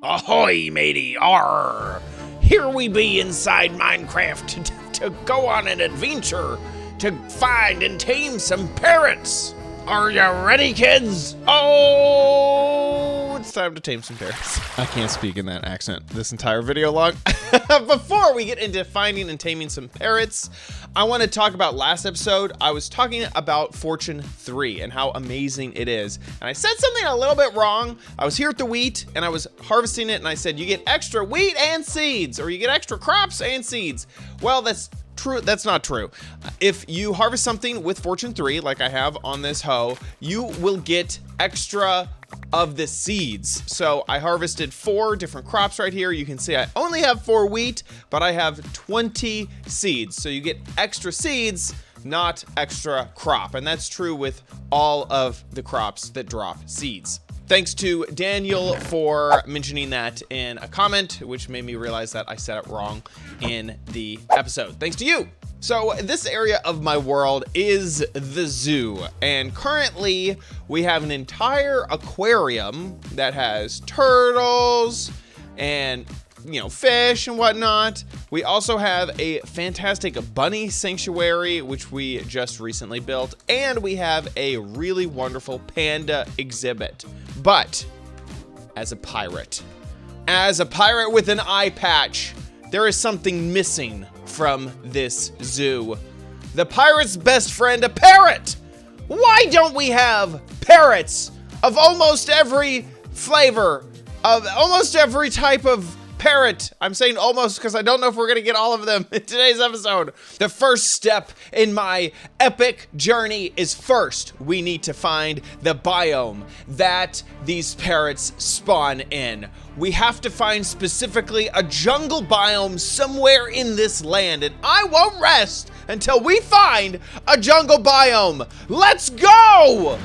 Ahoy, matey, arr! Here we be inside Minecraft to go on an adventure to find and tame some parrots. Are you ready, kids? Oh, it's time to tame some parrots. I can't speak in that accent this entire video long. Before we get into finding and taming some parrots, I want to talk about last episode. I was talking about Fortune 3 and how amazing it is. And I said something a little bit wrong. I was here at the wheat and I was harvesting it and I said, you get extra wheat and seeds, or you get extra crops and seeds. Well, that's true. That's not true. If you harvest something with Fortune 3, like I have on this hoe, you will get extra of the seeds. So I harvested 4 different crops right here. You can see I only have 4 wheat, but I have 20 seeds. So you get extra seeds, not extra crop. And that's true with all of the crops that drop seeds. Thanks to Daniel for mentioning that in a comment, which made me realize that I said it wrong in the episode. Thanks to you. So this area of my world is the zoo, and currently we have an entire aquarium that has turtles and fish and whatnot. We also have a fantastic bunny sanctuary, which we just recently built, and we have a really wonderful panda exhibit. But as a pirate with an eye patch, there is something missing from this zoo. The pirate's best friend, a parrot. Why don't we have parrots of almost every flavor, of almost every type of parrot? I'm saying almost because I don't know if we're going to get all of them in today's episode. The first step in my epic journey is first we need to find the biome that these parrots spawn in. We have to find specifically a jungle biome somewhere in this land, and I won't rest until we find a jungle biome. Let's go!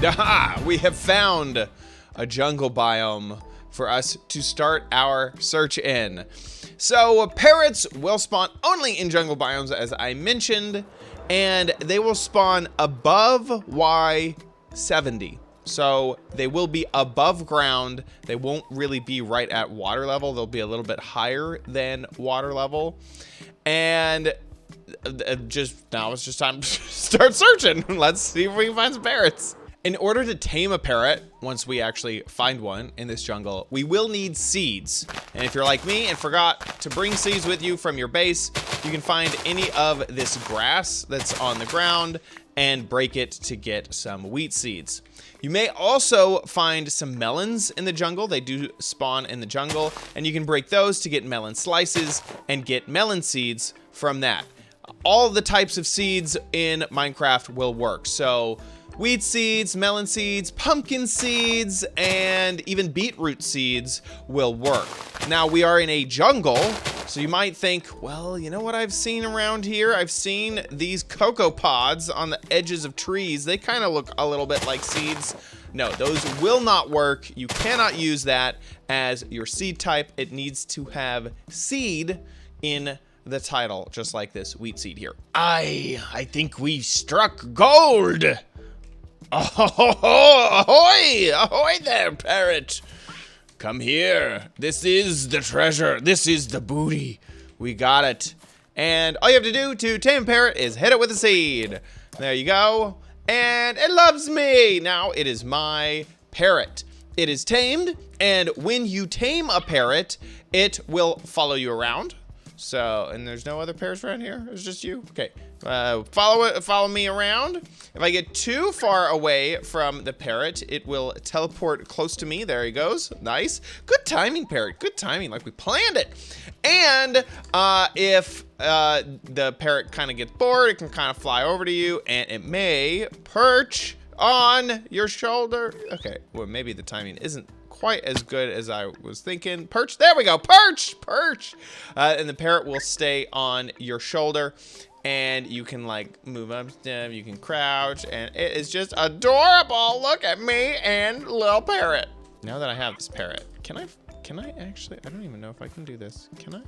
Aha! We have found a jungle biome for us to start our search in. So parrots will spawn only in jungle biomes, as I mentioned, and they will spawn above Y70. So they will be above ground. They won't really be right at water level. They'll be a little bit higher than water level. And now it's just time to start searching. Let's see if we can find some parrots. In order to tame a parrot, once we actually find one in this jungle, we will need seeds. And if you're like me and forgot to bring seeds with you from your base, you can find any of this grass that's on the ground and break it to get some wheat seeds. You may also find some melons in the jungle. They do spawn in the jungle, and you can break those to get melon slices and get melon seeds from that. All the types of seeds in Minecraft will work. So wheat seeds, melon seeds, pumpkin seeds, and even beetroot seeds will work. Now, we are in a jungle, so you might think, well, you know what I've seen around here? I've seen these cocoa pods on the edges of trees. They kind of look a little bit like seeds. No, those will not work. You cannot use that as your seed type. It needs to have seed in the title, just like this wheat seed here. I think we struck gold. Oh, ahoy! Ahoy there, parrot! Come here. This is the treasure. This is the booty. We got it. And all you have to do to tame a parrot is hit it with a seed. There you go. And it loves me. Now it is my parrot. It is tamed, and when you tame a parrot, it will follow you around. So, and there's no other parrots around here? It's just you? Okay. Follow me around. If I get too far away from the parrot, it will teleport close to me. There he goes. Nice. Good timing, parrot. Good timing, like we planned it. And if the parrot kind of gets bored, it can kind of fly over to you, and it may perch on your shoulder. Okay, well, maybe the timing isn't quite as good as I was thinking. Perch, there we go, perch, perch. And the parrot will stay on your shoulder, and you can like move up, you can crouch, and it is just adorable. Look at me and little parrot. Now that I have this parrot, can I actually, I don't even know if I can do this. Can I?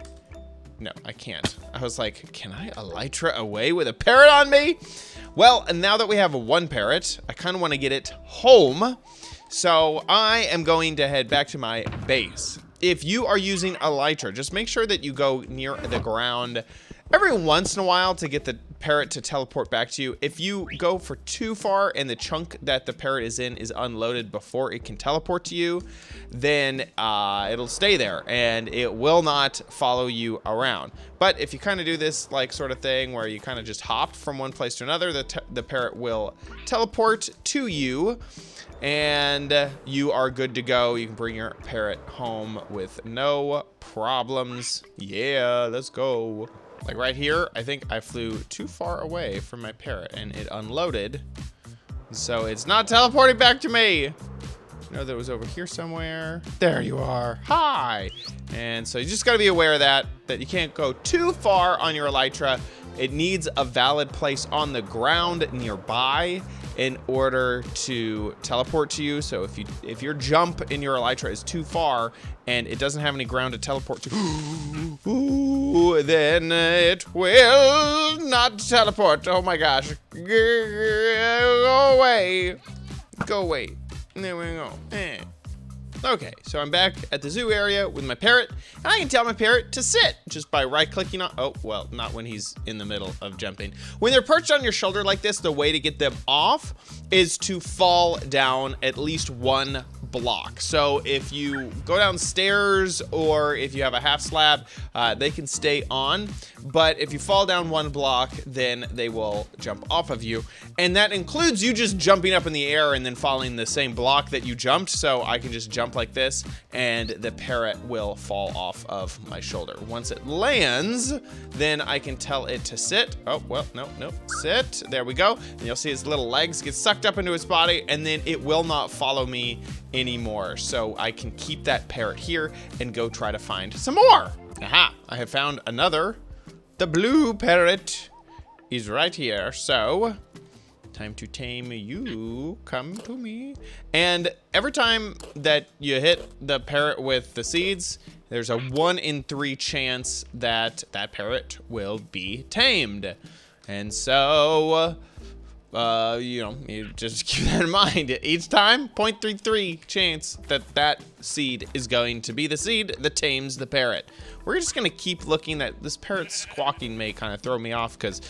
No, I can't. I was like, can I elytra away with a parrot on me? Well, and now that we have one parrot, I kind of want to get it home. So I am going to head back to my base. If you are using elytra, just make sure that you go near the ground every once in a while to get the parrot to teleport back to you. If you go for too far and the chunk that the parrot is in is unloaded before it can teleport to you, then it'll stay there and it will not follow you around. But if you kind of do this like sort of thing where you kind of just hop from one place to another, the parrot will teleport to you and you are good to go. You can bring your parrot home with no problems. Yeah, let's go. Like right here, I think I flew too far away from my parrot and it unloaded. So it's not teleporting back to me. No, that was over here somewhere. There you are. Hi. And so you just gotta be aware of that you can't go too far on your elytra. It needs a valid place on the ground nearby in order to teleport to you. So if your jump in your elytra is too far and it doesn't have any ground to teleport to, then it will not teleport. Oh my gosh. Go away. Go away. There we go. Okay, so I'm back at the zoo area with my parrot, and I can tell my parrot to sit just by right-clicking on, oh, well, not when he's in the middle of jumping. When they're perched on your shoulder like this, the way to get them off is to fall down at least one block. So if you go downstairs or if you have a half slab, they can stay on. But if you fall down one block, then they will jump off of you. And that includes you just jumping up in the air and then falling the same block that you jumped. So I can just jump like this and the parrot will fall off of my shoulder. Once it lands, then I can tell it to sit. Oh, well, no, sit. There we go. And you'll see his little legs get sucked up into his body, and then it will not follow me anymore. So I can keep that parrot here and go try to find some more. Aha, I have found another. The blue parrot is right here. So time to tame you. Come to me. And every time that you hit the parrot with the seeds, there's a 1 in 3 chance that that parrot will be tamed. And so, you know, you just keep that in mind. Each time, 0.33 chance that that seed is going to be the seed that tames the parrot. We're just gonna keep looking at this parrot squawking may kind of throw me off because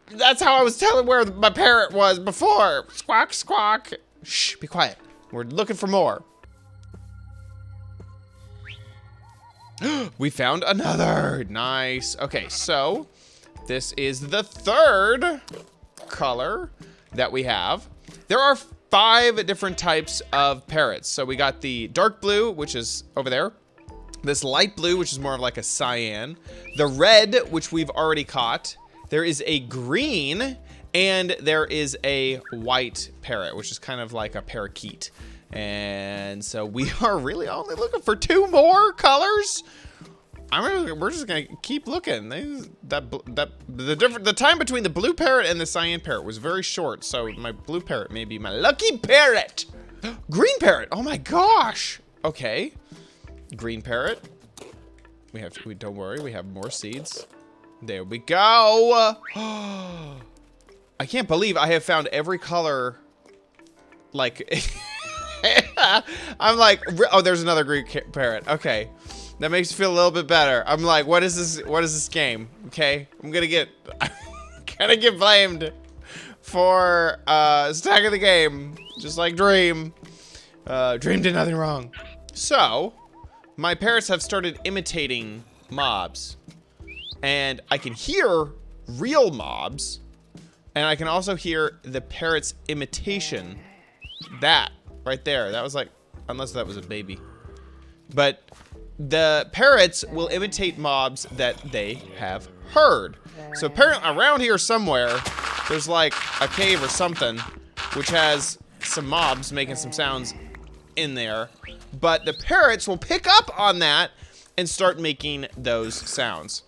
that's how I was telling where my parrot was before. Squawk, squawk. Shh, be quiet. We're looking for more. We found another. Nice. Okay, so this is the 3rd color that we have. There are 5 different types of parrots. So we got the dark blue, which is over there. This light blue, which is more of like a cyan. The red, which we've already caught. There is a green, and there is a white parrot, which is kind of like a parakeet. And so we are really only looking for 2 more colors. We're just gonna keep looking. The time between the blue parrot and the cyan parrot was very short, so my blue parrot may be my lucky parrot. Green parrot. Oh my gosh. Okay. Green parrot. Don't worry. We have more seeds. There we go. I can't believe I have found every color. Like, I'm like, oh, there's another green parrot. Okay. That makes me feel a little bit better. I'm like, what is this? What is this game? Okay, I'm gonna get blamed for stacking the game, just like Dream. Dream did nothing wrong. So, my parrots have started imitating mobs, and I can hear real mobs, and I can also hear the parrot's imitation. That right there. That was like, unless that was a baby, but. The parrots will imitate mobs that they have heard. So apparently around here somewhere, there's like a cave or something, which has some mobs making some sounds in there. but the parrots will pick up on that and start making those sounds.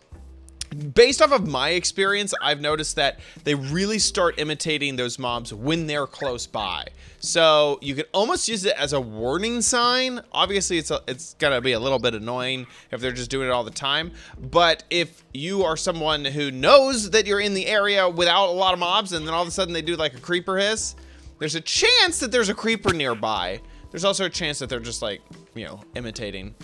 Based off of my experience, I've noticed that they really start imitating those mobs when they're close by. So you can almost use it as a warning sign. Obviously, it's gonna be a little bit annoying if they're just doing it all the time. But if you are someone who knows that you're in the area without a lot of mobs, and then all of a sudden they do like a creeper hiss, there's a chance that there's a creeper nearby. There's also a chance that they're just like, you know, imitating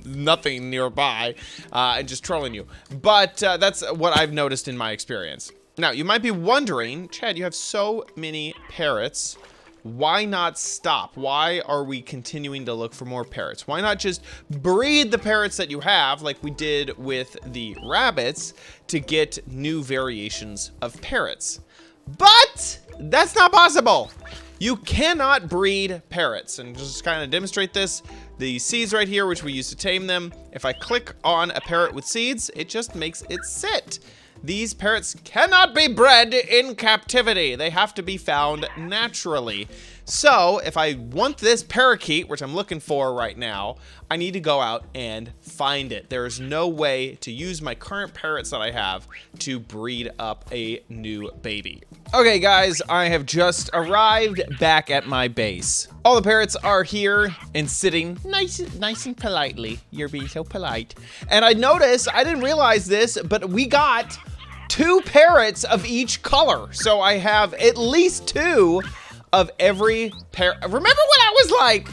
nothing nearby and just trolling you. But that's what I've noticed in my experience. Now, you might be wondering, Chad, you have so many parrots. Why not stop? Why are we continuing to look for more parrots? Why not just breed the parrots that you have, like we did with the rabbits, to get new variations of parrots? But that's not possible. You cannot breed parrots, and just kind of demonstrate this, the seeds right here, which we use to tame them, if I click on a parrot with seeds, it just makes it sit. These parrots cannot be bred in captivity. They have to be found naturally. So if I want this parakeet, which I'm looking for right now, I need to go out and find it. There is no way to use my current parrots that I have to breed up a new baby. Okay, guys, I have just arrived back at my base. All the parrots are here and sitting nice and politely. You're being so polite. And I noticed, I didn't realize this, but we got 2 parrots of each color. So I have at least 2 of every parrot. Remember when I was like,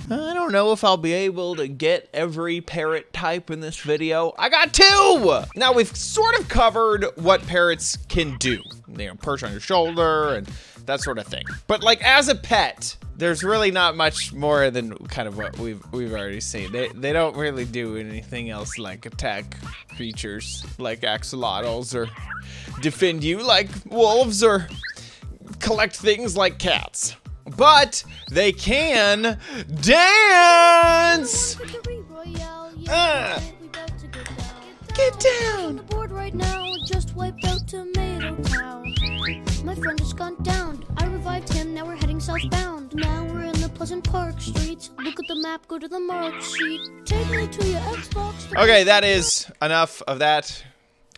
I don't know if I'll be able to get every parrot type in this video. I got 2! Now we've sort of covered what parrots can do. You know, perch on your shoulder and that sort of thing. But like as a pet, there's really not much more than kind of what we've already seen. They don't really do anything else like attack creatures like axolotls or defend you like wolves or collect things like cats. But they can dance! Get down! On the board right now, just wiped out Tomato Town. My friend has gone down. I revived him, now we're heading southbound. Now we're in the Pleasant Park streets. Look at the map, go to the mark sheet. Take me to your Xbox. Okay, that is enough of that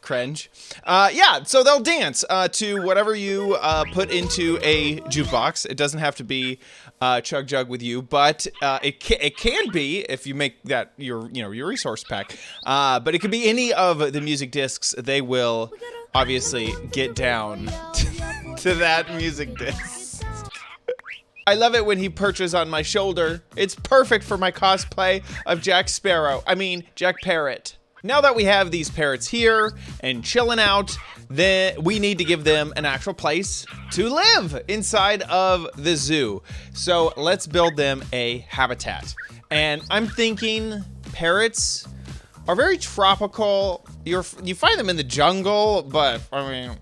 cringe. Yeah, so they'll dance to whatever you put into a jukebox. It doesn't have to be Chug Jug with you, but it can be if you make that your resource pack. But it could be any of the music discs. They will obviously get down to that music disc. I love it when he perches on my shoulder. It's perfect for my cosplay of Jack Parrot. Now that we have these parrots here and chilling out, then we need to give them an actual place to live inside of the zoo. So let's build them a habitat. And I'm thinking parrots are very tropical. You find them in the jungle, but I mean,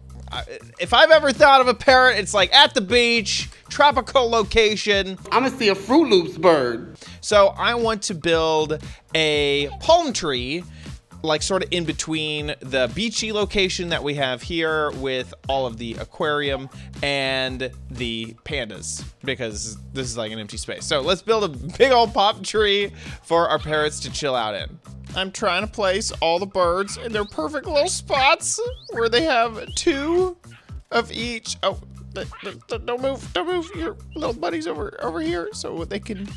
if I've ever thought of a parrot, it's like at the beach, tropical location. I'm gonna see a Fruit Loops bird. So I want to build a palm tree, like sort of in between the beachy location that we have here with all of the aquarium and the pandas, because this is like an empty space. So let's build a big old palm tree for our parrots to chill out in. I'm trying to place all the birds in their perfect little spots where they have 2 of each. Oh, don't move your little buddies over here so they could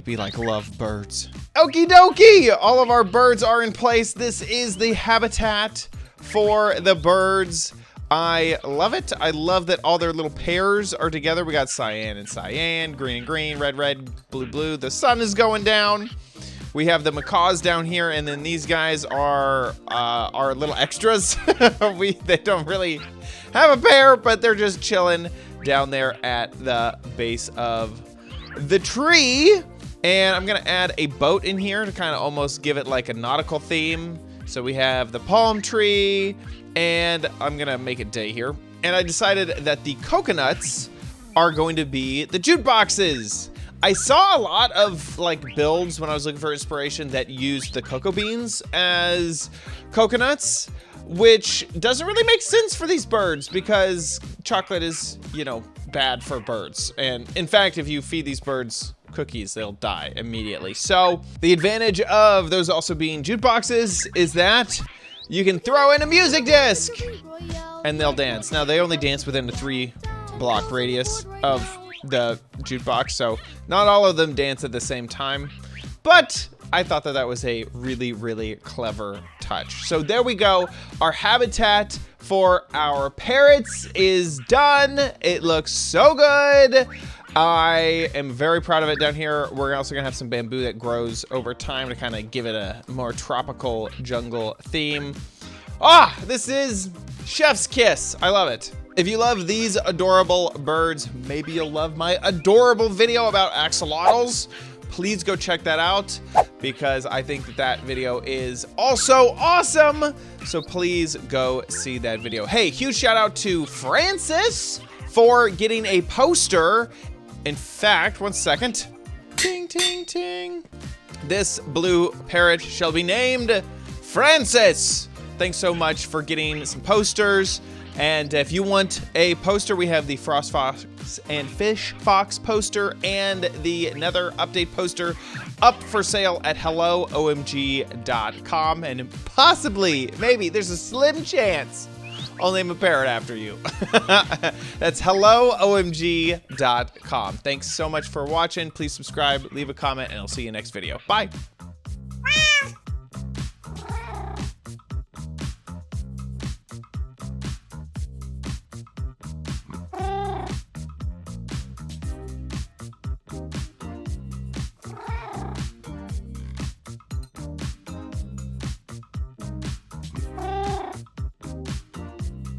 be like love birds. Okie dokie, all of our birds are in place. This is the habitat for the birds. I love it. I love that all their little pairs are together. We got cyan and cyan, green and green, red, red, blue, blue. The sun is going down. We have the macaws down here, and then these guys are little extras. They don't really have a pair, but they're just chilling down there at the base of the tree. And I'm gonna add a boat in here to kind of almost give it like a nautical theme. So we have the palm tree, and I'm gonna make it day here. And I decided that the coconuts are going to be the jute boxes. I saw a lot of like builds when I was looking for inspiration that used the cocoa beans as coconuts, which doesn't really make sense for these birds because chocolate is, bad for birds. And in fact, if you feed these birds cookies, they'll die immediately. So the advantage of those also being jukeboxes is that you can throw in a music disc and they'll dance. Now they only dance within a 3-block radius of the jukebox, so not all of them dance at the same time, but I thought that that was a really, really clever touch. So there we go. Our habitat for our parrots is done. It looks so good. I am very proud of it down here. We're also gonna have some bamboo that grows over time to kind of give it a more tropical jungle theme. Ah, this is chef's kiss. I love it. If you love these adorable birds, maybe you'll love my adorable video about axolotls. Please go check that out because I think that that video is also awesome. So please go see that video. Hey, huge shout out to Francis for getting a poster. In fact, one second. Ting, ting, ting. This blue parrot shall be named Francis. Thanks so much for getting some posters. And if you want a poster, we have the Frost Fox and Fish Fox poster and the Nether update poster up for sale at helloomg.com. And possibly, maybe, there's a slim chance I'll name a parrot after you. That's helloomg.com. Thanks so much for watching. Please subscribe, leave a comment, and I'll see you next video. Bye.